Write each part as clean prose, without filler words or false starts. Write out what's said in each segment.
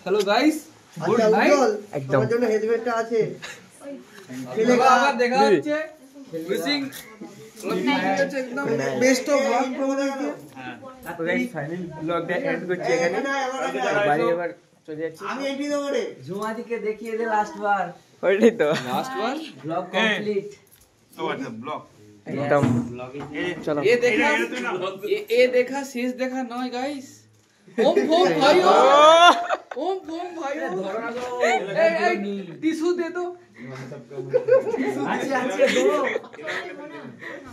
Hello guys, good night. একদম আমার জন্য হেলমেটটা আছে। আবার দেখা হচ্ছে। উইশিং একদম বেস্ট অফ লাক। তো গাইস ফাইনাল ব্লগটা এন্ড করছি এখানে। বাড়ি এবার চলে যাচ্ছি। আমি এন্ট্রি দেবো রে। ঝুমাদিকে দেখিয়ে দে লাস্ট বার। ওইটাই তো লাস্ট বার ব্লগ কমপ্লিট। तो अच्छा ब्लॉग একদম চলো ये देखा शेष देखा नॉय गाइस। ओम फोम भाइयों, ओम फोम भाइयों। टिश्यू दे दो, আছে দো।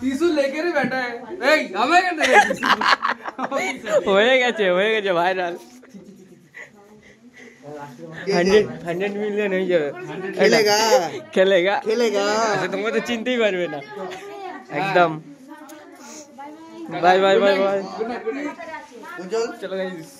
टिश्यू लेके रे बैठा है। এই हमें कर दे। হয়ে গেছে ভাইরাল 100 মিলিয়ন হয়ে যাবে। খেলেগা আচ্ছা তোমরা তো চিনতেই পারবে না একদম। বাই বাই চলো গাইস।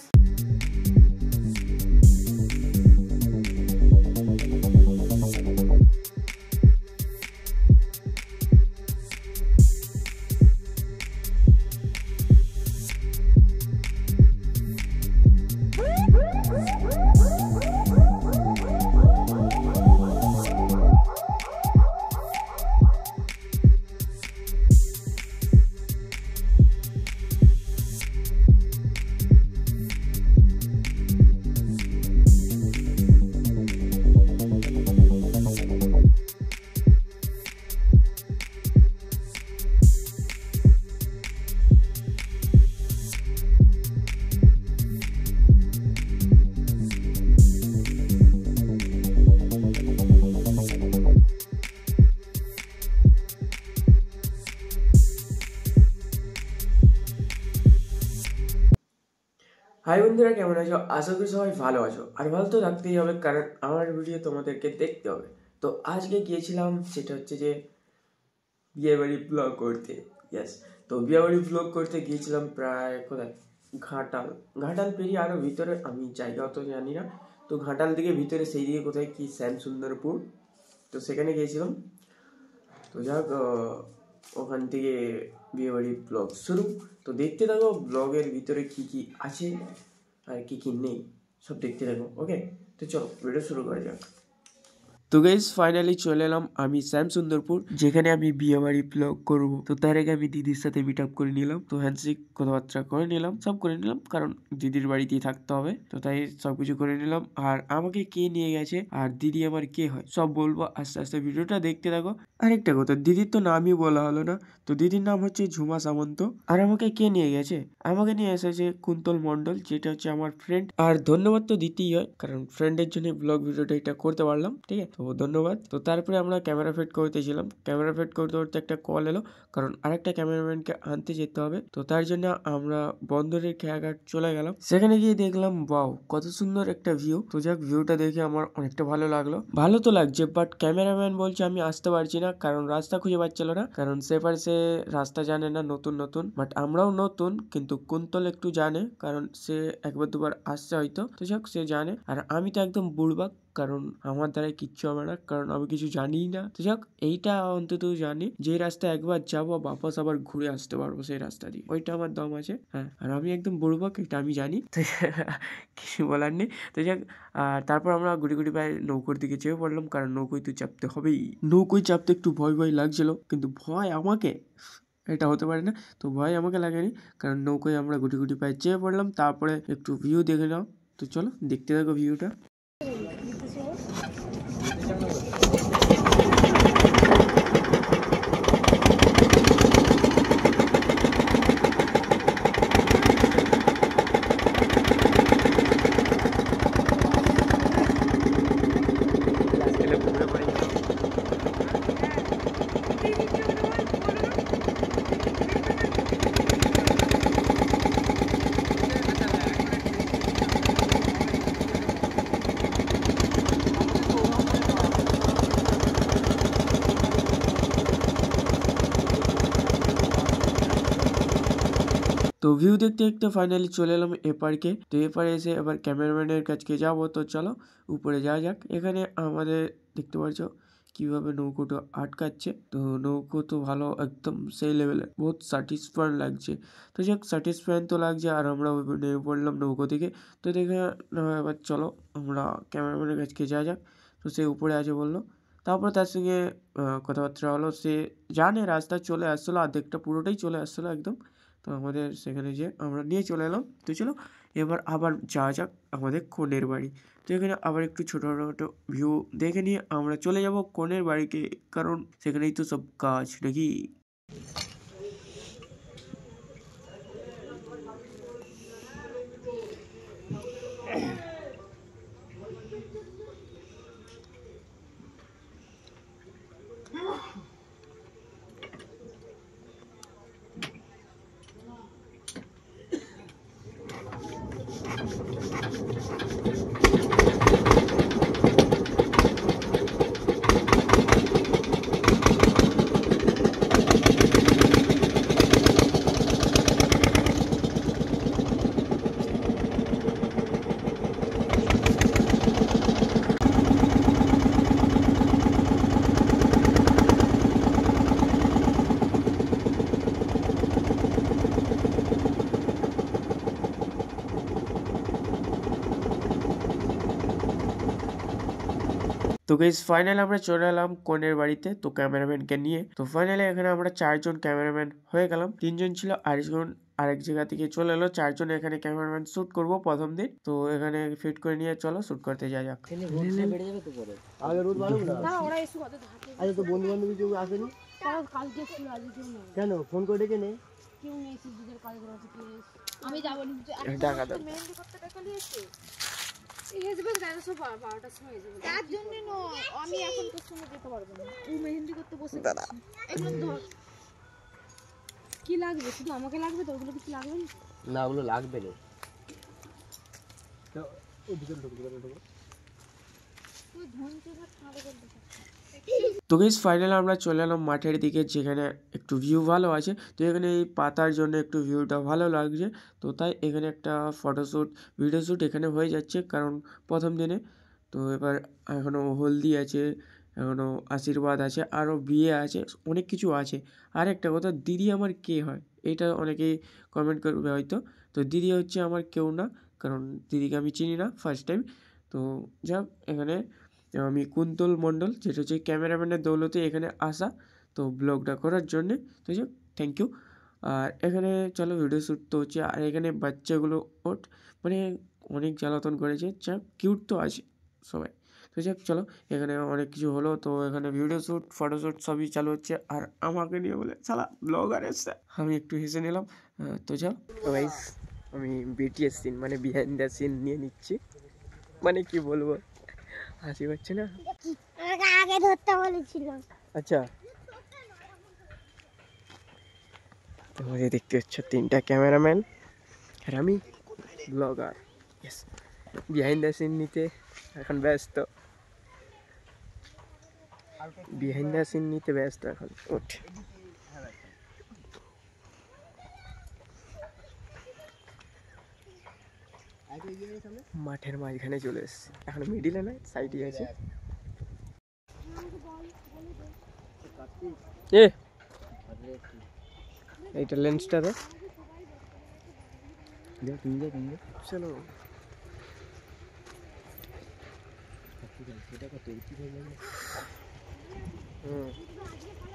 হাই বন্ধুরা, কেমন আছো? আশা করি সবাই ভালো আছো। আর ভালো তো রাখতেই হবে, কারণ আমার ভিডিও তোমাদেরকে দেখতে হবে। তো আজকে গিয়েছিলাম, সেটা হচ্ছে যে বিয়েবাড়ি ব্লগ করতে। ইয়েস, তো বিয়েবাড়ি ব্লগ করতে গিয়েছিলাম প্রায় কোথায়, ঘাটাল পেরিয়ে আরও ভিতরে, আমি জায়গা অত জানি না। তো ঘাটাল দিকে ভিতরে সেই দিকে কোথায় কি শ্যামসুন্দরপুর, তো সেখানে গিয়েছিলাম। তো যাক, ওখান থেকে বিয়েবাড়ি ব্লগ শুরু। তো দেখতে থাকো ব্লগের ভিতরে কি কি আছে আর কি কি নেই, সব দেখতে থাকো। ওকে, তো চলো ভিডিও শুরু করা যাক। তো গাইস ফাইনালি চলে এলাম আমি শ্যামসুন্দরপুর, যেখানে আমি বিয়ে বাড়ি ব্লগ করবো। তো তার আগে আমি দিদির সাথে মিট আপ করে নিলাম, তো হ্যান্ডশেক কথাবার্তা করে নিলাম, সব করে নিলাম, কারণ দিদির বাড়িতেই থাকতে হবে। তো তাই সবকিছু করে নিলাম। আর আমাকে কে নিয়ে গেছে আর দিদি আমার কে হয় সব বলবো আস্তে আস্তে, ভিডিওটা দেখতে থাকো। আরেকটা কথা, দিদির তো নামই বলা হলো না। তো দিদির নাম হচ্ছে ঝুমা সামন্ত। আর আমাকে কে নিয়ে গেছে? আমাকে নিয়ে এসেছে কুন্তল মন্ডল, যেটা হচ্ছে আমার ফ্রেন্ড। আর ধন্যবাদ তো দিতেই হয়, কারণ ফ্রেন্ডের জন্য ব্লগ ভিডিওটা এটা করতে পারলাম, ঠিক আছে? তো ধন্যবাদ। তো তারপরে আমরা ক্যামেরা ফিট করতেছিলাম, ক্যামেরা ফিট করতে করতে একটা কল এলো, কারণ আরেকটা ক্যামেরাম্যানকে আনতে যেতে হবে। তো তার জন্য আমরা বন্দরের খেয়াঘাট চলে গেলাম। সেখানে গিয়ে দেখলাম ওয়াও, কত সুন্দর একটা ভিউ। তো যাক, ভিউটা দেখে আমার অনেকটা ভালো লাগলো। ভালো তো লাগছে, বাট ক্যামেরাম্যান বলছে আমি আসতে পারছি না, কারণ রাস্তা খুঁজে পাচ্ছিল না, কারণ সে রাস্তা জানে না, নতুন। বাট আমরাও নতুন, কিন্তু কুন্তল একটু জানে, কারণ সে একবার দুবার আসছে হয়তো। তো যাক, সে জানে। আর আমি তো একদম বুড়বাক, কারণ আমার দ্বারা কিচ্ছু হবে না, কারণ আমি কিছু জানিই না। তো যাক, এইটা অন্তত জানি যে রাস্তা একবার যাবো বাপস আবার ঘুরে আসতে পারবো সেই রাস্তা দিয়ে, ওইটা আমার দম আছে। হ্যাঁ, আর আমি একদম বুড়বাক, এটা আমি জানি। তো কিছু বলার নেই। তো যাক, আর তারপর আমরা গুড়ি পায়ে নৌকোর দিকে চেপে পড়লাম, কারণ নৌকোয় তো চাপতে হবেই। নৌকোয় চাপতে একটু ভয় লাগছিল, কিন্তু ভয় আমাকে, এটা হতে পারে না। তো ভয় আমাকে লাগেনি, কারণ নৌকোয় আমরা গুটি পায়ে চেপে পড়লাম। তারপরে একটু ভিউ দেখে নাও। তো চলো দেখতে থাকো ভিউটা। তো ভিউ দেখতে দেখতে ফাইনালি চলে এলাম এপারকে। তো এপারে এসে এবার ক্যামেরাম্যানের কাছে যাবো। তো চলো উপরে যাওয়া যাক। এখানে আমাদের দেখতে পাচ্ছ কিভাবে নৌকোটা আটকাচ্ছে। তো নৌকো তো ভালো একদম সেই লেভেলের, বহুত স্যাটিসফাইড লাগছে। তো যাক স্যাটিসফাইড তো লাগছে, আর আমরা নেমে পড়লাম নৌকো থেকে। তো দেখে এবার চলো আমরা ক্যামেরাম্যানের কাছকে যাওয়া যাক। তো সে উপরে আছে বললো। তারপর তার সঙ্গে কথাবার্তা হলো। সে জানে রাস্তা চলে আসছিলো, অর্ধেকটা পুরোটাই চলে আসছিলো একদম। তো আমাদের সেখানে যে আমরা নিয়ে চলে এলাম। তো চলো এবার আবার যাওয়া যাক আমাদের কনের বাড়ি। তো এখানে আবার একটু ছোটো ছোটো ভিউ দেখে নিয়ে আমরা চলে যাব কনের বাড়িতে, কারণ সেখানেই তো সব কাজ নাকি। তো গাইস ফাইনালি আমরা চলে এলাম কনের বাড়িতে, তো ক্যামেরাম্যানকে নিয়ে। তো ফাইনালি এখানে আমরা 4 জন ক্যামেরাম্যান হয়ে গেলাম। 3 জন ছিল, আরেকজন আরেক জায়গা থেকে চলে এলো। 4 জন এখানে ক্যামেরাম্যান শুট করব প্রথম দিন। তো এখানে ফিট করে নিয়ে চলো শুট করতে যাওয়া যাক। আগে রোদ বাড়ুক না। আচ্ছা তো বন্ধু বান্ধবী কেউ আসেনি কেন? ফোন করে ডেকে নে। আমি যাবো টাকা দাও। তার জন্য নয়, আমি এখন তোর সঙ্গে যেতে পারবো না। ও মেহেন্দি করতে বসে একদম ধর। কি লাগবে? শুধু আমাকে লাগবে তো, ওগুলো কিছু লাগবে না? না ওগুলো লাগবে না। তো ওই ভিতরে ঢুকো। তুই ধনতে ভাত খাবে বলতে। তো গাইস ফাইনালি আমরা চলে এলাম মাঠের দিকে, যেখানে একটু ভিউ ভালো আছে। তো এখানে এই পাতার জন্য একটু ভিউটা ভালো লাগছে। তো তাই এখানে একটা ফটোশ্যুট ভিডিও শ্যুট এখানে হয়ে যাচ্ছে, কারণ প্রথম দিনে। তো এবার এখনও হলদি আছে, এখনও আশীর্বাদ আছে, আরও বিয়ে আছে, অনেক কিছু আছে। আর একটা কথা, দিদি আমার কে হয় এটা অনেকেই কমেন্ট করবে হয়তো। তো দিদি হচ্ছে আমার কেউ না, কারণ দিদিকে আমি চিনি না, ফার্স্ট টাইম। তো যাক এখানে আমি কুন্তল মণ্ডল, যেটা হচ্ছে ক্যামেরাম্যানের দৌলতে এখানে আসা, তো ব্লগটা করার জন্যে। তো যাক থ্যাংক ইউ। আর এখানে চলো ভিডিও শ্যুট তো হচ্ছে, আর এখানে বাচ্চাগুলো মানে অনেক জ্বালাতন করেছে, যাক কিউট তো আছে সবাই। তো যাক চলো এখানে অনেক কিছু হলো। তো এখানে ভিডিও শ্যুট ফটোশ্যুট সবই চালু হচ্ছে, আর আমাকে নিয়ে বলে শালা ব্লগার এসছে, আমি একটু হেসে নিলাম। তো যাও গাইস, আমি বিটিএস সিন মানে বিহাইন্ড দ্য সিন নিয়ে নিচ্ছি, মানে কি বলবো, হাসি পাচ্ছে না? আমাকে আগে ধরতে বলেছিল। আচ্ছা তোমাদের দেখতে হচ্ছে 3টা ক্যামেরাম্যান আর আমি blogger. Yes, behind the scene নিতে এখন ব্যস্ত, বিহাইন্ড দ্য সিন নিতে ব্যস্ত এখন। ওঠ মাঠের মাঝখানে চলে এসেছি, এখন মিডিলে নয়, সাইডে আছে। এ এইটা লেন্সটা দে, চলো।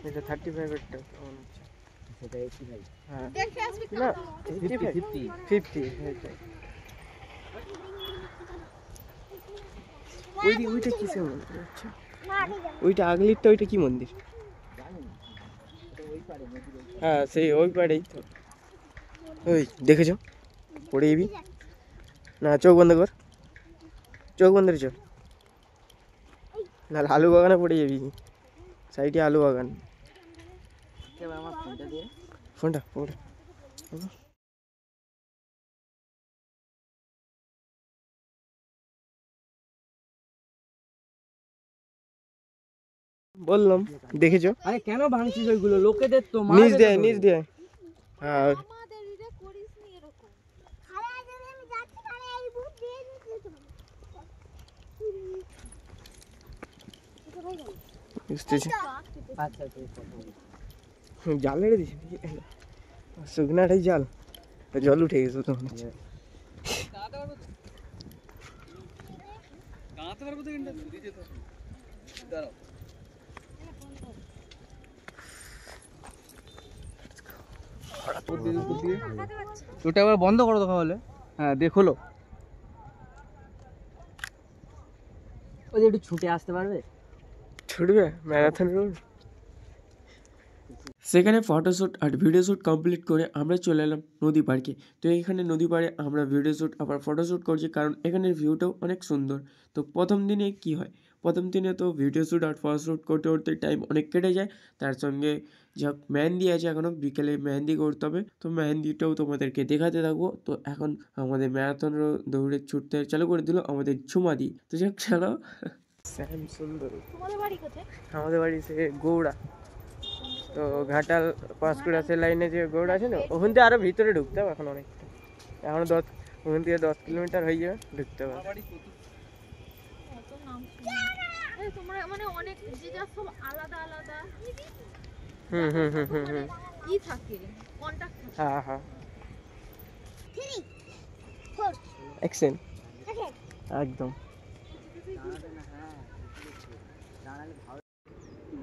এটা 35-এরটা সেটা 85। হ্যাঁ দেখে আসবি না, 50 50 ওইটা কিসের মন্দির? আচ্ছা ওইটা আগলিরটা, ওইটা কি মন্দির? হ্যাঁ সেই ওই পাড়েই তো। ওই দেখেছো পড়ে যাবি না, চোখ বন্ধ কর, চোখ বন্ধ করে চল, না আলু বাগানে পড়ে যাবি, সাইডে আলু বাগান। ফোনটা পড়ে বললাম, দেখেছো? আরে কেন ভাঙছিস ওইগুলো? লোকেদের তো নিচ দিয়ে হ্যাঁ। আমাদের এটা করিস নি এরকম। আরে যদি আমি যাচ্ছি তাহলে এই বুট দিয়ে দিতে তো। এটা ভাই গেল। বুঝতেছি আচ্ছা জাল মেরে দিছি শুকনাটাই জাল জল উঠে গেছে তো দাঁড়াতে পারবো তো কিন্তু দিতে তো দাঁড়াও ওটা আবার বন্ধ করো তো তাহলে। হ্যাঁ দেখলো ওই যে একটু ছুটে আসতে পারবে। ছুটবে ম্যারাথন রুট। সেখানে ফটোশ্যুট আর ভিডিও শ্যুট কমপ্লিট করে আমরা চলে এলাম নদী পার্কে। তো এখানে নদী পাড়ে আমরা ভিডিও শ্যুট আবার ফটোশ্যুট করছি, কারণ এখানের ভিউটাও অনেক সুন্দর। তো প্রথম দিনে কি হয়, প্রথম দিনে তো ভিডিও শ্যুট আর ফটোশ্যুট করতে করতে টাইম অনেক কেটে যায়। তার সঙ্গে যা মেহেন্দি আছে, এখনও বিকেলে মেহেন্দি করতে হবে, তো মেহেন্দিটাও তোমাদেরকে দেখাতে থাকবো। তো এখন আমাদের ম্যারাথন দৌড়ে ছুটতে চালু করে দিল আমাদের ঝুমাদি। তো যাক চলো। শ্যাম সুন্দর। তোমাদের বাড়ি কোথায়? আমাদের বাড়ি সে গৌড়া, তো ঘাটাল পাঁশকুড়াসের লাইনে যে গৌড় আছে না, ওখান থেকে আরো ভিতরে ঢুকতে হবে এখন অনেকটা, এখন ওখান থেকে 10 কিলোমিটার হয়ে যাবে ঢুকতে হবে। অত নাম শুনি তোমরা মানে অনেক যে যা সব আলাদা আলাদা ই থাকে কন্টাক্ট থাকে। হ্যাঁ হ্যাঁ অ্যাকশন একদম।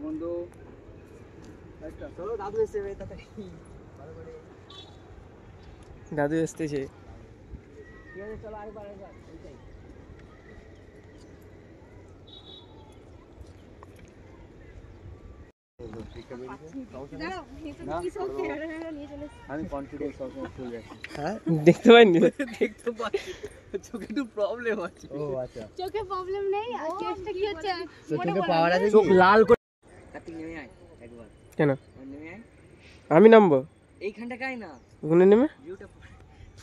বন্ধু চলো দাদু এসে তাড়াতাড়ি দাদু এসতেছে। ঠিক আছে চলো আরেকবার এইটাই। আমি কনফিডেন্স সবসময় ফুল রাখি। হ্যাঁ দেখতে পাইনি, দেখতে পাই চোখে একটু প্রবলেম আছে। ও আচ্ছা চোখে প্রবলেম নেই আর চেষ্টা কি হচ্ছে চোখে পাওয়ার আছে, চোখ লাল করে। কার্তিক নেমে আয় একবার। কেন নেমে আয়, আমি নামবো এইখানটা কাই না ওখানে নেমে?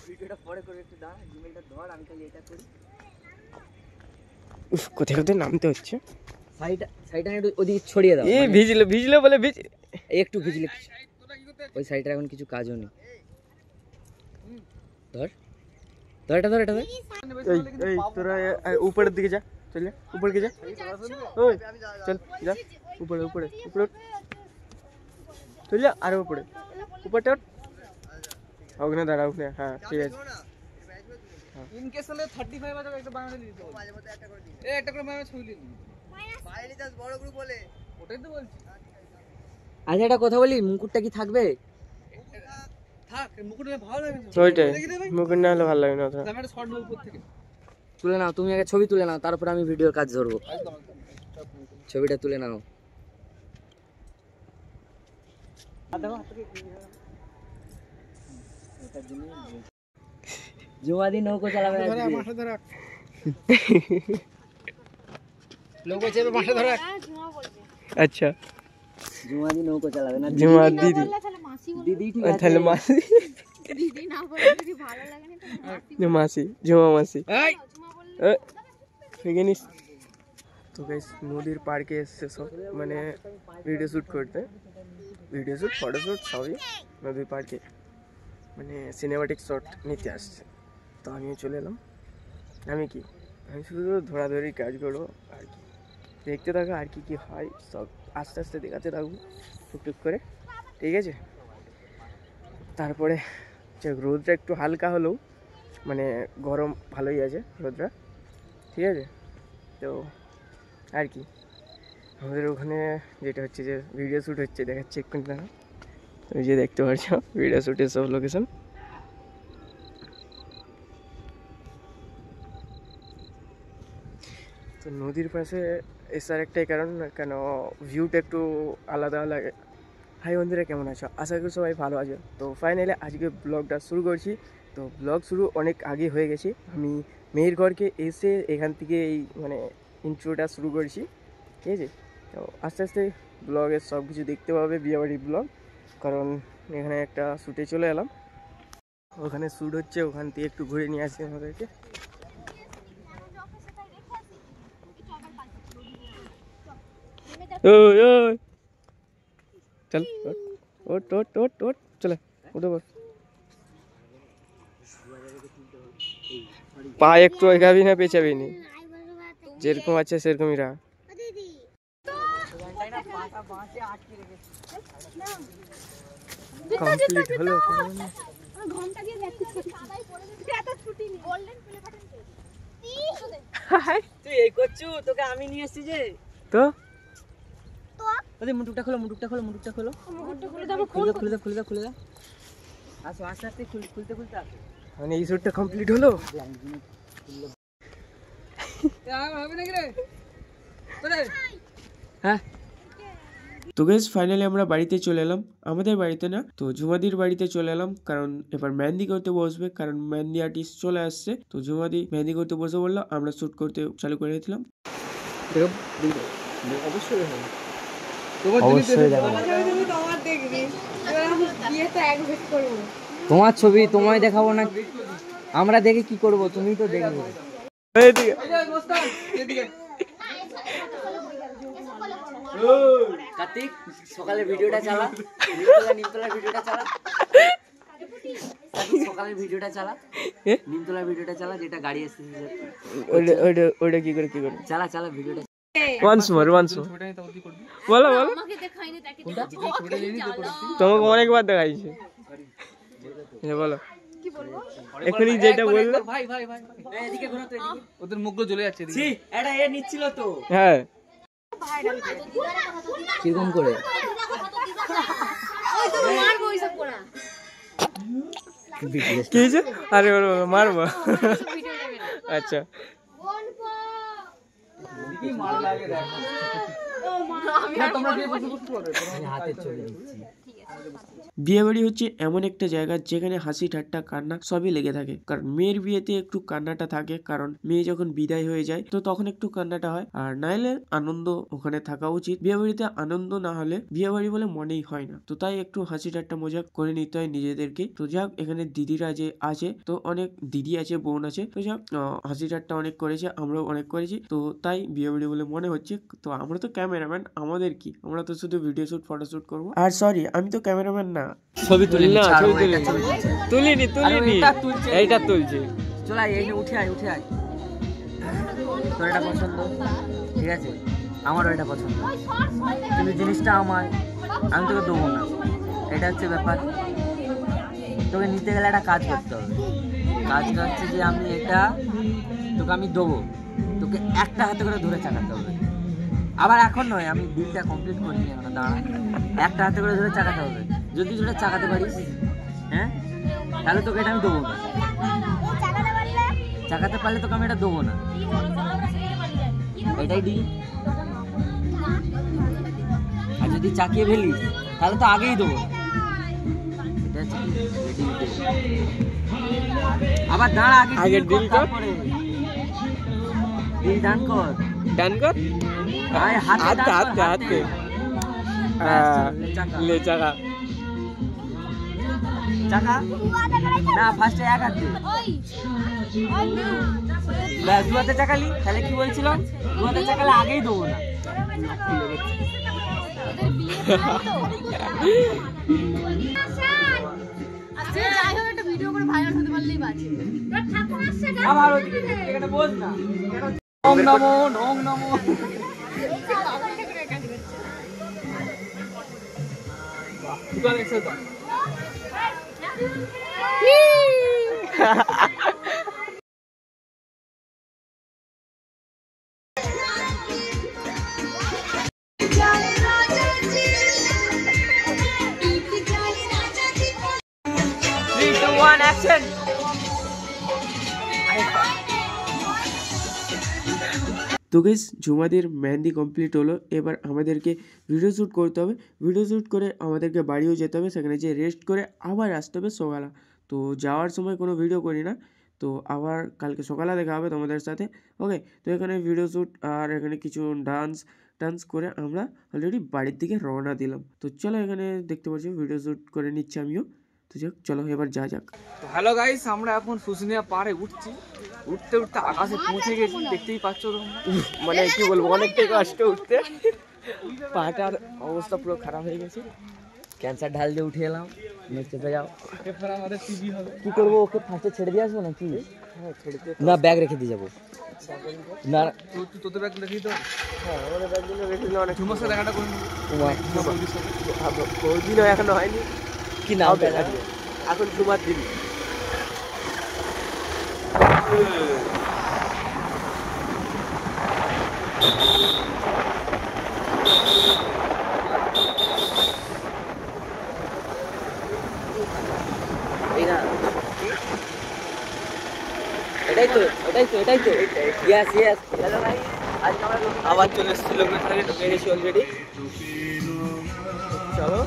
ভিডিওটা পরে করে একটু দাঁড়া, জিমেলটা ধর, আমি খালি এটা করি। উফ, কোথায় কোথায় নামতে হচ্ছে। সাইডটা একটু ওদিকে ছড়িয়ে দাও। ভিজলে বলে একটু ভিজলে ওই সাইডটা এখন কিছু কাজও নেই। ধর ধর এটা ধর এটা ধর। এই তোরা উপরের দিকে যা, চল যা উপর দিকে যা। ওই চল যা উপরে উপরে উপরে চল যা, আরে উপরে উপরটা ওখানে দাঁড়া, ওখানে। হ্যাঁ ঠিক আছে। ইন কেস হলে 35 আছে একটা বানাতে দিতে হবে, মাঝে মধ্যে একটা করে দিই। একটা করে বানাতে ছবি দিই বাইরে জাস্ট বড় গ্রুপ বলে, ওটাই তো বলছি। আচ্ছা একটা কথা বলি, মুকুটটা কি থাকবে? থাক, মুকুটে ভালো লাগে না। ওইটাই মুকুট না হলে ভালো লাগে না। আমি একটা শর্ট উপর থেকে তুলে নাও, তুমি আগে ছবি তুলে নাও, তারপর আমি ভিডিওর কাজ ধরবো। ছবিটা তুলে নাও। জুমাদি নৌকো চালাবে লোগো চেপে মাঠে ধরে। আচ্ছা জুমাদি নৌকো চালাবে না, জুমা দিদি তাহলে মাসি বলে দিদি ঠিক আছে। তাহলে মাসি দিদি না বলে যদি ভালো লাগে না তাহলে মাসি জুমা মাসি এই চুমা বললে ঠিক আছে। তো গাইস নদীর পার্কে এসছে সব, মানে ভিডিও শ্যুট করতে, ভিডিও শ্যুট ফটো শ্যুট সবই নদীর পার্কে, মানে সিনেমাটিক শট নিতে আসছে। তো আমিও চলে এলাম। আমি শুধু ধরাধরি কাজ করবো আর কি, দেখতে থাকো আর কি কি হয় সব আস্তে আস্তে দেখাতে থাকবো টুকটুক করে, ঠিক আছে। তারপরে যে রোদটা একটু হালকা হলেও মানে গরম ভালোই আছে রোদটা, ঠিক আছে। তো আর কি আমাদের ওখানে যেটা হচ্ছে যে ভিডিও শ্যুট হচ্ছে, দেখাচ্ছে একটু না, ওই যে দেখতে পাচ্ছ ভিডিও শ্যুটের সব লোকেশন। তো নদীর পাশে এসার একটাই কারণ, কেন ভিউটা একটু আলাদা লাগে। হাই বন্ধুরা, কেমন আছো? আশা করি সবাই ভালো আছো। তো ফাইনালি আজকে ব্লগটা শুরু করছি। তো ব্লগ শুরু অনেক আগে হয়ে গেছি, আমি মেয়ের ঘরকে এসে এখান থেকে এই মানে ইন্ট্রোটা শুরু করছি, ঠিক আছে। তো আস্তে আস্তে ব্লগের সব কিছু দেখতে পাবে, বিয়েবাড়ির ব্লগ, কারণ এখানে একটা শ্যুটে চলে এলাম, ওখানে শ্যুট হচ্ছে, ওখান থেকে একটু ঘুরে নিয়ে আসি আমাদেরকে। ওই ওই চল ওট ওট ওট ওট চলে উঠে বস, পা একটু এগাবি না পেছাবি নি, যেরকম আছে সেরকমই রাখ। কমপ্লিট হলো। ঘন্টা দিয়ে দেখতেছি এত ছুটি নেই গোল্ডেন প্লে বাটন তুই এই করছু, তোকে আমি নিয়ে এসেছি যে। তো ওদের মুটুকটা খোলো, মুটুকটা খোলো, মুটুকটা খোলো, মুখটা খুলে দাও খুলে দাও, খুলে দাও, খুলে দাও, খুলে দাও। আসো আস্তে আস্তে খুলতে খুলতে আসো। মানে এই শ্যুটটা কমপ্লিট হলো। হবে নাকি রে তোরে? হ্যাঁ তো গাইস ফাইনালি আমরা বাড়িতে চলে এলাম, আমাদের বাড়িতে না, তো ঝুমাদির বাড়িতে চলে এলাম, কারণ এবার মেহেন্দি করতে বসবে, কারণ মেহেন্দি আর্টিস্ট চলে আসছে। তো ঝুমাদি মেহেন্দি করতে বসে বললো, আমরা শ্যুট করতে চালু করে দিলাম। অবশ্যই হবে। তোমার ছবি তোমায় দেখাবো না, আমরা দেখে কি করব, তুমি তো দেখবে। কার্তিক সকালে ভিডিওটা চালা, নিমতলার ভিডিওটা চালা, সকালের ভিডিওটা চালা, নিমতলার ভিডিওটা চালা, যেটা গাড়ি এসেছে ওইটা কি করে চালা, চালা ভিডিওটা। ওয়ান্স মোর বলো বলো, আমাকে দেখাইনি তাকে তোমাকে অনেকবার দেখাইছে, বলো কি বলবো এখনই যেটা বললো। ভাই ভাই ভাই এদিকে ঘোরা তো, এদিকে। ওদের মুখগুলো জ্বলে যাচ্ছে এদিকে। ছি, এটা এ নিচ্ছিল তো। হ্যাঁ কিরকম করে ওই তো মারবো ওইসব করা কি হয়েছে? আরে ওর মারবো। আচ্ছা কি মার লাগে দেখো। না তোমরা দিয়ে বসে বসে করবে। হাতে চলে দিচ্ছি। বিয়ে বাড়ি হচ্ছে এমন একটা জায়গা যেখানে হাসি ঠাট্টা কান্না সবই লেগে থাকে, কারণ মেয়ের বিয়েতে একটু কান্নাটা থাকে, কারণ মেয়ে যখন বিদায় হয়ে যায় তো তখন একটু কান্নাটা হয়, আর নাইলে আনন্দ ওখানে থাকা উচিত। বিয়ে বাড়িতে আনন্দ না হলে বিয়ে বাড়ি বলে মনেই হয় না, তো তাই একটু হাসি ঠাট্টা মজা করে নিতে হয় নিজেদেরকে। তো যাক, এখানে দিদিরা যে আছে, তো অনেক দিদি আছে, বোন আছে, তো যাক হাসি ঠাট্টা অনেক করেছে, আমরাও অনেক করেছি, তো তাই বিয়ে বাড়ি বলে মনে হচ্ছে। তো আমরা তো ক্যামেরাম্যান, আমাদের কি, আমরা তো শুধু ভিডিও শুট ফটো শুট করবো। আর সরি, আমি তো ক্যামেরাম্যান না, ছবি তুলে না, নিচ্ছি, ছবি তুলিনি, এইটা তুলছে। চল আয়, এই উঠে আয়, উঠে আয়। তোর এটা পছন্দ, ঠিক আছে, আমারও এটা পছন্দ, কিন্তু জিনিসটা আমার, আমি তোকে দেবো না, এটা হচ্ছে ব্যাপার। তোকে নিতে গেলে একটা কাজ করতে হবে। কাজটা হচ্ছে যে আমি এটা তোকে আমি দেবো, তোকে একটা হাতে করে ধরে চাকাতে হবে। আবার এখন নয়, আমি বিলটা কমপ্লিট করিনি এখন, দাঁড়া। একটা হাতে করে ধরে চাকাতে হবে, যদি ধরে চাকাতে পারিস, হ্যাঁ, তাহলে তোকে এটা আমি দেবো না। চাকাতে পারলে তোকে আমি এটা দেবো না, এটাই ডিল। আর যদি চাকিয়ে ফেলিস তাহলে তো আগেই দেবো না, এটা হচ্ছে ডিল। আবার দাঁড়া, আগে ডিল কর, ডিল ডান কর, হাতে হাতে হাতে লে চাকা চাকা না, ফার্স্টে এক হাত দে, ব্যাস, দু হাতে চাকালি। তাহলে কি বলছিলাম, দু হাতে চাকালে আগেই দেবো না। আবার ওদিকে এখানে বস না, ওম নমো ওম নমো। দোকান এসে দাও। তো গাইস, ঝুমাদির মেহেন্দি কমপ্লিট হলো, এবার আমাদেরকে ভিডিও শ্যুট করতে হবে। ভিডিও শ্যুট করে আমাদেরকে বাড়িও যেতে হবে, সেখানে যেয়ে রেস্ট করে আবার আসতে হবে সকালে। তো যাওয়ার সময় কোনো ভিডিও করি না, তো আবার কালকে সকালে দেখা হবে তোমাদের সাথে। ওকে, তো এখানে ভিডিও শ্যুট আর এখানে কিছু ডান্স করে আমরা অলরেডি বাড়ির দিকে রওনা দিলাম। তো চলো, এখানে দেখতে পাচ্ছি ভিডিও শ্যুট করে নিচ্ছি আমিও। তো যাক, চলো এবার যা যাক। তো হ্যালো গাইস, আমরা এখন শুশুনিয়া পাড়ে উঠছি, উঠতে উঠতে আকাশে পৌঁছে গেছি, দেখতেই পাচ্ছ তোমরা। মানে কি বলবো, অনেকটাই কষ্ট উঠতে, পাটার অবস্থা পুরো খারাপ হয়ে গেছে। ক্যান্সার ঢাল দিয়ে উঠে এলাম। চেপে যাও। এরপর আমাদের টিভি হবে। কি করবো, ওকে ফার্স্টে ছেড়ে দিয়ে আসবো নাকি? না ব্যাগ রেখে দিয়ে যাবো। না তোদের ব্যাগ রেখেই তো। হ্যাঁ আমাদের ব্যাগগুলো রেখে দিলে অনেক ঝুমার সাথে দেখাটা করে নেবো। বহুদিন এখনো হয়নি। কি নাম? এখন ঝুমার দিন। এটাই তো, এটাই তো, এটাই তো। Yes yes. আবার চলে এসেছি লোকেশনে, ঢুকে গেছি অলরেডি। চলো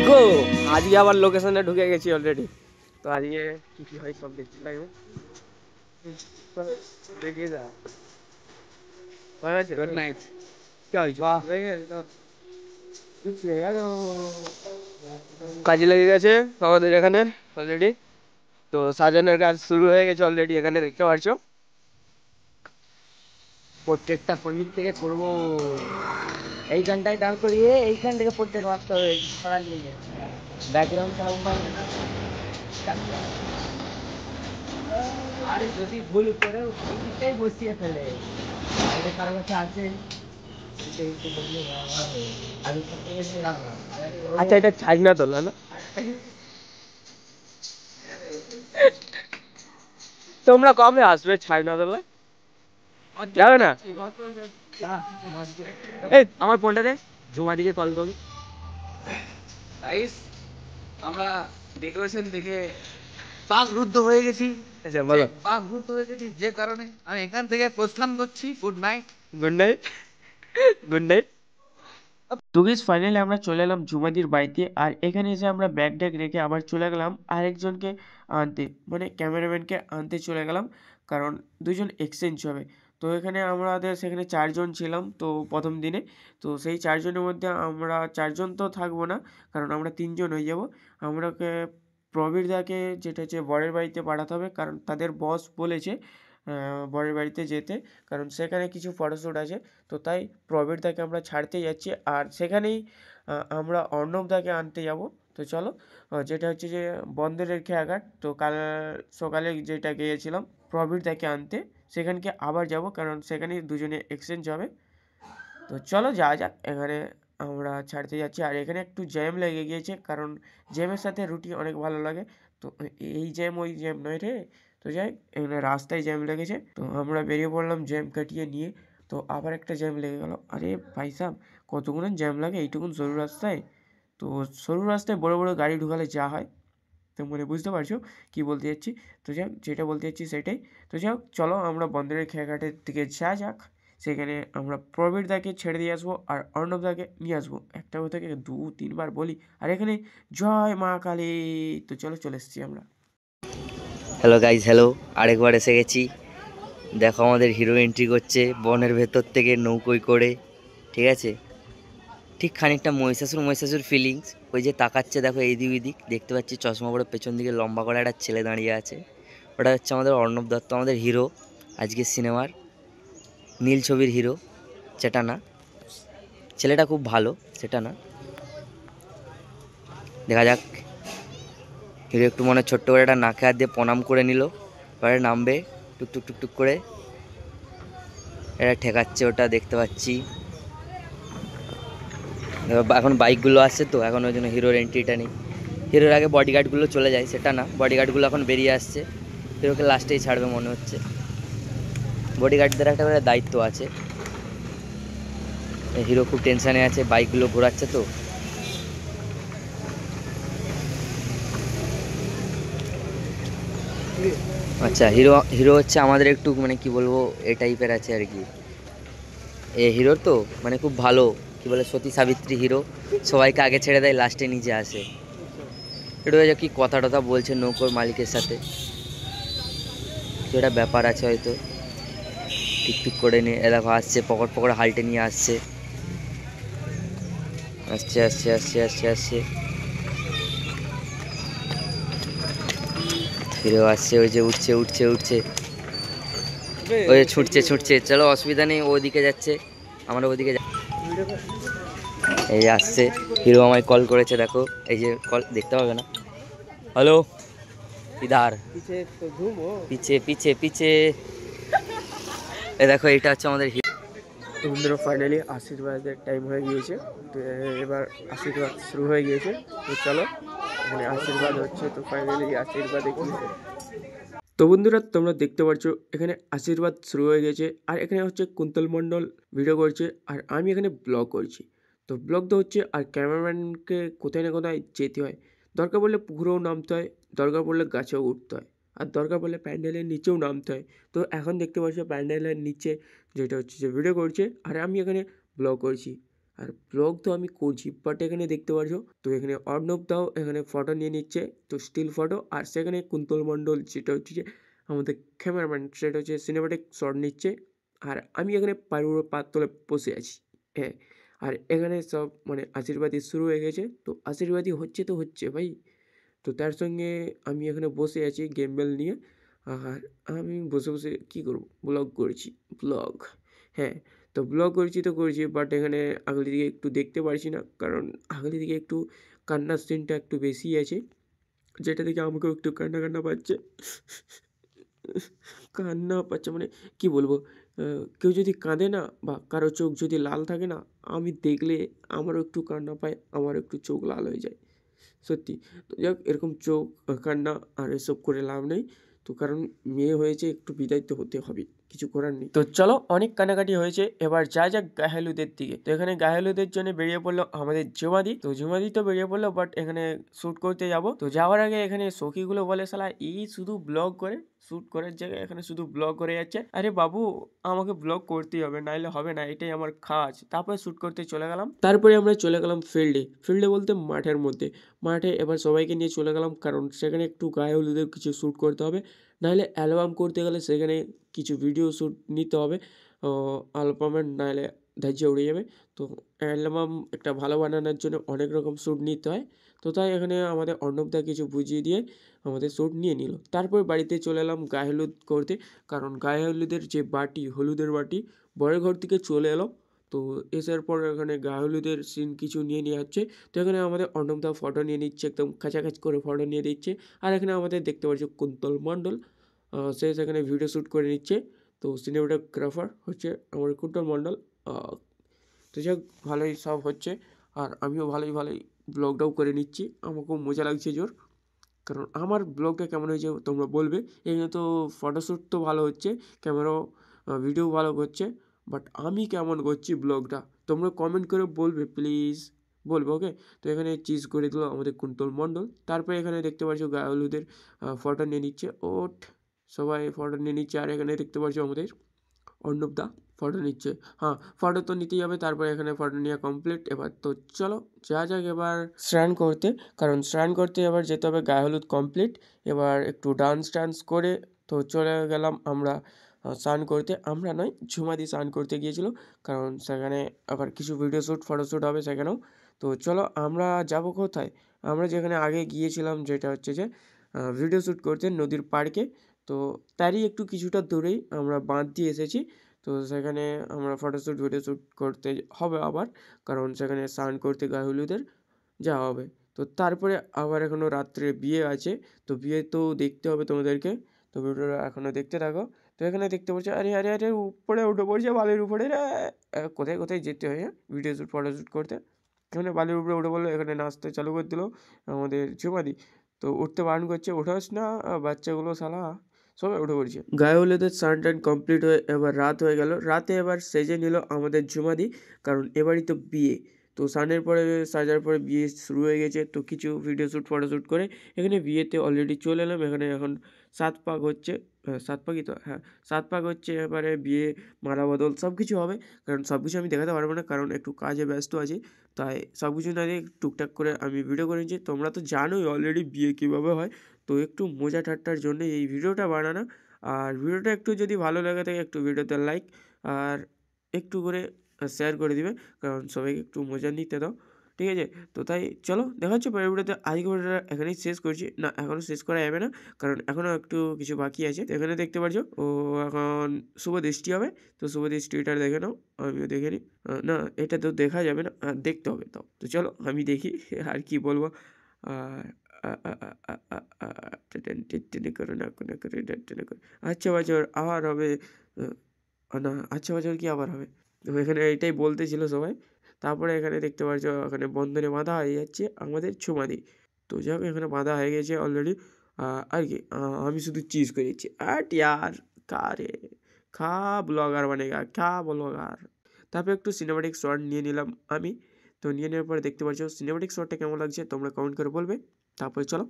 গো। আজকে আবার লোকেশনে ঢুকে গেছি অলরেডি। তো আজকে কি কি হয় সব দেখতে লাগবে। দেখে যা। Good night. কি হয়েছে? কাজে লেগে গেছে আমাদের এখানে অলরেডি। তো সাজানোর কাজ শুরু হয়ে গেছে অলরেডি, এখানে দেখতে পাচ্ছো। প্রত্যেকটা পয়েন্ট থেকে করবো। এইখানটায় ডাল করিয়ে এইখান থেকে প্রত্যেক মারতে হবে। ব্যাকগ্রাউন্ড আরে যদি ভুল করে এইটাই বসিয়ে ফেলে, বাইরে কারো কাছে আছে। আচ্ছা এটা ছাইনা তোলা না? তোমরা কবে আসবে ছাইনা তোলা? যাবে না? এই আমার ফোনটা দে, জুমা দিকে কল করবি। গাইস আমরা ডেকোরেশন দেখে পাগরুদ্ধ হয়ে গেছি। আচ্ছা বলো। পাগরুদ্ধ হয়ে গেছি যে কারণে আমি এখান থেকে প্রস্থান করছি। Good night. Good night. Good night. তো গাইস ফাইনালি আমরা চলে এলাম ঝুমাদির বাড়িতে। আর এখানে এসে আমরা ব্যাগ ট্যাগ রেখে আবার চলে গেলাম আরেকজনকে আনতে, মানে ক্যামেরাম্যানকে আনতে চলে গেলাম, কারণ দুজন এক্সচেঞ্জ হবে। তো এখানে আমাদের সেখানে 4 জন ছিলাম তো প্রথম দিনে। তো সেই 4 জনের মধ্যে আমরা 4 জন তো থাকবো না, কারণ আমরা 3 জন হয়ে যাব। আমরাকে প্রবীরদাকে যেটা হচ্ছে বরের বাড়িতে পাঠাতে হবে, কারণ তাদের বস বলেছে বরের বাড়িতে যেতে, কারণ সেখানে কিছু ফটোশ্যুট আছে। তো তাই প্রবীরদাকে আমরা ছাড়তে যাচ্ছি, আর সেখানেই আমরা অর্ণবদাকে আনতে যাব। তো চলো, যেটা হচ্ছে যে বন্দরের খেয়াঘাট। তো কাল সকালে যেটা গিয়েছিলাম প্রবীরদাকে আনতে, সেখানকে আবার যাব, কারণ সেখানে দুজনে এক্সচেঞ্জ হবে। তো চলো যাওয়া যাক। এখানে আমরা ছাড়তে যাচ্ছি, আর এখানে একটু জ্যাম লেগে গিয়েছে, কারণ জ্যামের সাথে রুটি অনেক ভালো লাগে। তো এই জ্যাম ওই জ্যাম নয় রে। তো যাই, এখানে রাস্তায় জ্যাম লেগেছে, তো আমরা বেরিয়ে পড়লাম জ্যাম কাটিয়ে নিয়ে। তো আবার একটা জ্যাম লেগে গেল। আরে ভাই সাহেব, কতগুলো জ্যাম লাগে এইটুকুন সরু রাস্তায়? তো সরু রাস্তায় বড় বড় গাড়ি ঢুকালে যা হয়, তো মনে বুঝতে পারছো কি বলতে যাচ্ছি। তো যাই হোক, যেটা বলতে যাচ্ছি সেটাই। তো যাই হোক, চলো আমরা বন্দরের খেয়াঘাটের দিকে যাওয়া যাক। সেখানে আমরা প্রবীরদাকে ছেড়ে দিয়ে আসবো আর অর্ণবদাকে নিয়ে আসবো। একটা কথাকে 2-3 বার বলি। আর এখানে জয় মা কালী। তো চলো, চলে এসেছি আমরা। Hello guys, hello. আরেকবার এসে গেছি। দেখো আমাদের হিরো এন্ট্রি করছে বনের ভেতর থেকে নৌকোয় করে, ঠিক আছে? ঠিক খানিকটা মহিষাসুর ফিলিংস। ওই যে তাকাচ্ছে দেখো এইদিক ওইদিক, দেখতে পাচ্ছি চশমা পরে পেছন দিকে লম্বা করে একটা ছেলে দাঁড়িয়ে আছে। ওটা হচ্ছে আমাদের অর্ণব দত্ত, আমাদের হিরো আজকের সিনেমার, নীল ছবির হিরো। সেটা না, ছেলেটা খুব ভালো, সেটা না। দেখা যাক। হিরো একটু মনে ছোট্ট করে একটা নাকে হাত দিয়ে প্রণাম করে নিল, এবারে নামবে টুকটুক টুকটুক করে। এটা ঠেকাচ্ছে, ওটা দেখতে পাচ্ছি। এখন বাইকগুলো আসছে তো, এখন ওই জন্য হিরোর এন্ট্রিটা নেই। হিরোর আগে বডিগার্ডগুলো চলে যায়, সেটা না, বডিগার্ডগুলো এখন বেরিয়ে আসছে। হিরোকে লাস্টেই ছাড়বে মনে হচ্ছে। বডিগার্ডদের একটা করে দায়িত্ব আছে। হিরো খুব টেনশানে আছে, বাইকগুলো ঘোরাচ্ছে তো। আচ্ছা, হিরো হচ্ছে আমাদের একটু মানে কি বলবো, এ টাইপের আছে আর কি। এ হিরোর তো মানে খুব ভালো, কি বলে, সতী সাবিত্রী হিরো। সবাইকে আগে ছেড়ে দেয়, লাস্টে নিজে আসে। এটা হচ্ছে কি কথা টথা বলছে নৌকোর মালিকের সাথে, এটা ব্যাপার আছে হয়তো। টিকটিক করে নিয়ে দেখো আসছে, পকড় হাল্টে নিয়ে আসছে। আসছে আসছে আসছে আসছে আসছে। হিরো আসছে, ওই যে উঠছে উঠছে উঠছে, ওই যে ছুটছে ছুটছে। চলো অসুবিধা নেই, ওদিকে যাচ্ছে, আমরা ওদিকে এই যে আসছে। হিরো আমায় কল করেছে, দেখো এই যে কল দেখতে পাবে না। হ্যালো ইধার, পিছে পিছে পিছে। এই দেখো এটা হচ্ছে আমাদের হিরো। তো বন্ধুরা ফাইনালি আশীর্বাদের টাইম হয়ে গিয়েছে, তো এবার আশীর্বাদ শুরু হয়ে গিয়েছে। তো চলো এখানে আশীর্বাদ হচ্ছে, তো ফাইনালি আশীর্বাদে কি তো বন্ধুরা তোমরা দেখতে পাচ্ছ এখানে আশীর্বাদ শুরু হয়ে গেছে। আর এখানে হচ্ছে কুন্তল মণ্ডল ভিডিও করছে আর আমি এখানে ব্লগ করছি। তো ব্লগ তো হচ্ছে, আর ক্যামেরাম্যানকে কোথায় না কোথায় যেতে হয়, দরকার পড়লে পুকুরেও নামতে হয়, দরকার পড়লে গাছেও উঠতে হয়, আর দরকার পড়লে প্যান্ডেলের নিচেও নামতে হয়। তো এখন দেখতে পাচ্ছ প্যান্ডেলের নিচে যেটা হচ্ছে যে ভিডিও করছে, আর আমি এখানে ব্লগ করছি। আর ব্লগ তো আমি করছি, বাট এখানে দেখতে পাচ্ছ তো এখানে অর্ণব দাও এখানে ফটো নিয়ে নিচ্ছে, তো স্টিল ফটো। আর সেখানে কুন্তল মণ্ডল যেটা হচ্ছে যে আমাদের ক্যামেরাম্যান, সেটা হচ্ছে সিনেমাটিক শট নিচ্ছে। আর আমি এখানে পায়ের পা তলে বসে আছি। হ্যাঁ, আর এখানে সব মানে আশীর্বাদী শুরু হয়ে গেছে। তো আশীর্বাদী হচ্ছে তো হচ্ছে ভাই। তো তার সঙ্গে আমি এখানে বসে আছি গেম বেল নিয়ে। আর আমি বসে বসে কী করব, ব্লগ করছি, ব্লগ। হ্যাঁ, তো ব্লগ করছি তো করছি, বাট এখানে আগলি দিকে একটু দেখতে পারছি না, কারণ আগলি দিকে একটু কান্নার সিনটা একটু বেশি আছে, যেটা দেখে আমাকেও একটু কান্না কান্না পাচ্ছে। কান্না পাচ্ছে মানে কি বলবো, কেউ যদি কাঁদে না বা কারো চোখ যদি লাল থাকে না, আমি দেখলে আমারও একটু কান্না পায়, আমার একটু চোখ লাল হয়ে যায় সত্যি। তো যাক, এরকম চোখ কান্না আর এসব করে লাভ নেই। তো কারণ মেয়ে হয়েছে, একটু বিদায় তো হতে হবে, কিছু করার নেই। তো চলো অনেক কানাকাটি হয়েছে, এবার যা যাক গাহেলুদের দিকে। তো এখানে গাহেলুদের জন্য বেরিয়ে পড়লো আমাদের জুমাদি। তো জুমাদি তো বেরিয়ে পড়লো, বাট এখানে শ্যুট করতে যাব। তো যাওয়ার আগে এখানে সখীগুলো বলে শালা এই শুধু ব্লগ করে, শ্যুট করার জায়গায় এখানে শুধু ব্লগ করে যাচ্ছে। আরে বাবু আমাকে ব্লগ করতেই হবে, নাইলে হবে না, এটাই আমার কাজ। তারপরে শ্যুট করতে চলে গেলাম। তারপরে আমরা চলে গেলাম ফিল্ডে, ফিল্ডে বলতে মাঠের মধ্যে। মাঠে এবার সবাইকে নিয়ে চলে গেলাম, কারণ সেখানে একটু গায়ে হলুদের কিছু শ্যুট করতে হবে, নাহলে অ্যালবাম করতে গেলে সেখানে কিছু ভিডিও শ্যুট নিতে হবে। অ্যালবামের নাহলে ধার্য উড়ে যাবে। তো অ্যালবাম একটা ভালো বানানোর জন্য অনেক রকম শ্যুট নিতে হয়। তো তাই এখানে আমাদের অর্ণবদা কিছু বুঝিয়ে দিয়ে আমাদের শ্যুট নিয়ে নিল। তারপর বাড়িতে চলে এলাম গায়ে হলুদ করতে, কারণ গায়ে হলুদের যে বাটি, হলুদের বাটি বরের ঘর থেকে চলে এলো। তো এসার পর এখানে গায়ে হলুদের সিন কিছু নিয়ে হচ্ছে। তো এখানে আমাদের অর্ণবদা ফটো নিয়ে নিচ্ছে, একদম কাছাকাছি করে ফটো নিয়ে দিচ্ছে। আর এখানে আমাদের দেখতে পাচ্ছি কুন্তল মণ্ডল, সে সেখানে ভিডিও শ্যুট করে নিচ্ছে। তো সিনেমাটোগ্রাফার হচ্ছে আমার কুন্তল মণ্ডল। তো যাক, ভালোই সব হচ্ছে, আর আমিও ভালোই ব্লগটাও করে নিচ্ছি। আমাকেও মজা লাগছে জোর, কারণ আমার ব্লগটা কেমন হয়েছে তোমরা বলবে। এখানে তো ফটোশ্যুট তো ভালো হচ্ছে, ক্যামেরাও ভিডিও ভালো করছে, বাট আমি কেমন করছি ব্লগটা তোমরা কমেন্ট করে বলবে প্লিজ, বলবো ওকে। তো এখানে চিজ করে দিল আমাদের কুন্তল মণ্ডল। তারপরে এখানে দেখতে পাচ্ছ গায়ে হলুদের ফটো নিয়ে নিচ্ছে, সবাই ফটো নিয়ে নিচ্ছে। আর এখানে দেখতে পাচ্ছ আমাদের অর্ণবদা ফটো নিচ্ছে। হ্যাঁ, ফটো তো নিতেই হবে। তারপরে এখানে ফটো নেওয়া কমপ্লিট। এবার তো চলো যা যাক এবার স্নান করতে, কারণ স্নান করতে এবার যেতে হবে। গায়ে হলুদ কমপ্লিট, এবার একটু ডান্স টান্স করে তো চলে গেলাম আমরা স্নান করতে। আমরা নয়, ঝুমাদি স্নান করতে গিয়েছিল, কারণ সেখানে আবার কিছু ভিডিও শ্যুট ফটোশ্যুট হবে সেখানেও। তো চলো আমরা যাব কোথায়, আমরা যেখানে আগে গিয়েছিলাম, যেটা হচ্ছে যে ভিডিও শ্যুট করতে নদীর পাড়কে। তো তারই একটু কিছুটা দূরেই আমরা বাঁধ দিয়ে এসেছি। তো সেখানে আমরা ফটোশ্যুট ভিডিও শ্যুট করতে হবে আবার, কারণ সেখানে স্নান করতে গায়ে হলুদের যাওয়া হবে। তো তারপরে আবার এখনও রাত্রে বিয়ে আছে, তো বিয়ে তো দেখতে হবে তোমাদেরকে। তো ভিডিওটা এখনও দেখতে থাকো। তো এখানে দেখতে পাচ্ছ, আরে আরে আরে উপরে উঠে পড়ছে বালির উপরে রে। কোথায় কোথায় যেতে হয় ভিডিও শ্যুট ফটোশ্যুট করতে। এখানে বালির উপরে উঠে বললো, এখানে নাচতে চালু করে দিল আমাদের ঝুমাদি। তো উঠতে বারণ করছে, ওঠাস না, বাচ্চাগুলো শালা সবাই উঠে পড়ছে। গায়ে হলুদের স্নান টান কমপ্লিট হয়ে এবার রাত হয়ে গেল। রাতে এবার সেজে নিল আমাদের ঝুমাদি, কারণ এবারই তো বিয়ে। তো স্নানের পরে সাজার পরে বিয়ে শুরু হয়ে গেছে। তো কিছু ভিডিও শ্যুট ফটোশ্যুট করে এখানে বিয়েতে অলরেডি চলে এলাম। এখানে এখন 7 পাক হচ্ছে, 7 পাকই তো, হ্যাঁ 7 পাক হচ্ছে। এবারে বিয়ে, মালা বদল সব কিছু হবে, কারণ সব কিছু আমি দেখাতে পারবো না, কারণ একটু কাজে ব্যস্ত আছি। তাই সব কিছু না দিয়ে টুকটাক করে আমি ভিডিও করে নিচ্ছি। তোমরা তো জানোই অলরেডি বিয়ে কীভাবে হয়, তো একটু মজা ঠাট্টার জন্য এই ভিডিওটা বানানো। আর ভিডিওটা একটু যদি ভালো লাগে থাকে একটু ভিডিওতে লাইক আর একটু করে শেয়ার করে দিবে, কারণ সবাইকে একটু মজা নিতে দাও। ঠিক আছে। তো তাই চলো দেখা হচ্ছে পরের ভিডিওতে। আজকে ভিডিওটা এখানেই শেষ করছি, না এখনও শেষ করা যাবে না, কারণ এখনও একটু কিছু বাকি আছে। তো এখানে দেখতে পারছো ও এখন শুভ দৃষ্টি হবে, তো শুভ দৃষ্টিটা দেখে নাও, আমিও দেখে নিই। না এটা তো দেখা যাবে না, দেখতে হবে তাও। তো চলো আমি দেখি আর কি বলবো। করো না আচ্ছা বছর আবার হবে না, আচ্ছা বছর কি আবার হবে। তো এখানে এইটাই বলতে ছিল সবাই। তারপরে এখানে দেখতে পাচ্ছ এখানে বন্ধনে বাঁধা হয়ে যাচ্ছে আমাদের ছুমাদি। তো যাই হোক এখানে বাঁধা হয়ে গেছে অলরেডি। আর কি আমি শুধু চিজ করে দিচ্ছি। আট ইয়ার কারে খা ব্লগার বানেগা, খা ব্লগার। তারপরে একটু সিনেমাটিক শট নিয়ে নিলাম আমি। তো নিয়ে নেওয়ার পরে দেখতে পাচ্ছ সিনেমাটিক শটটা কেমন লাগছে তোমরা কমেন্ট করে বলবে। তারপরে চলো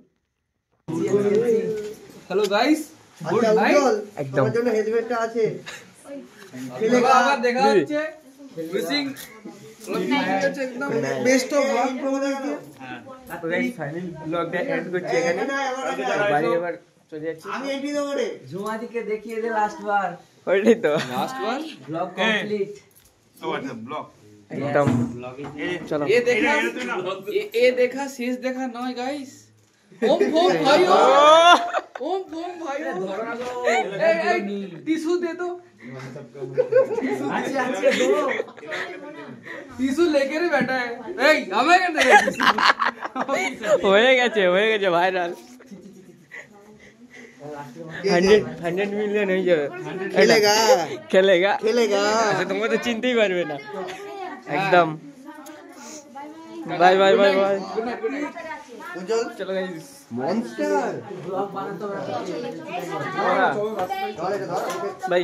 হ্যালো গাইস, গুড নাইট। একদম জন্য হেলমেটটা আছে। আবার দেখা হচ্ছে। উইশিং একদম বেস্ট অফ লাক। তো গাইস ফাইনাল ব্লগটা এন্ড করছি এখানে। বাড়ি এবার চলে যাচ্ছি। আমি এন্ট্রি দেবো রে। ঝুমাদিকে দেখিয়ে দে লাস্ট বার। ওইটাই তো লাস্ট বার ব্লগ কমপ্লিট। একদম চলো। ये देखा शेष देखा नॉय गाइस। ओम फोम भाइयों, ओम फोम भाइयों। टिश्यू दे दो, আছে দো। टिश्यू लेके रे बैठा है। ए हमें कर दे। হয়ে গেছে ভাইরাল। 100 মিলিয়ন হয়ে যাবে। খেলেগা আচ্ছা তোমরা তো চিনতেই পারবে না একদম। Bye bye bye bye. উজ্জ্বল চলো গাইস মনস্টার ব্লগ বানাতে হবে। ধর এটা ধর। বাই।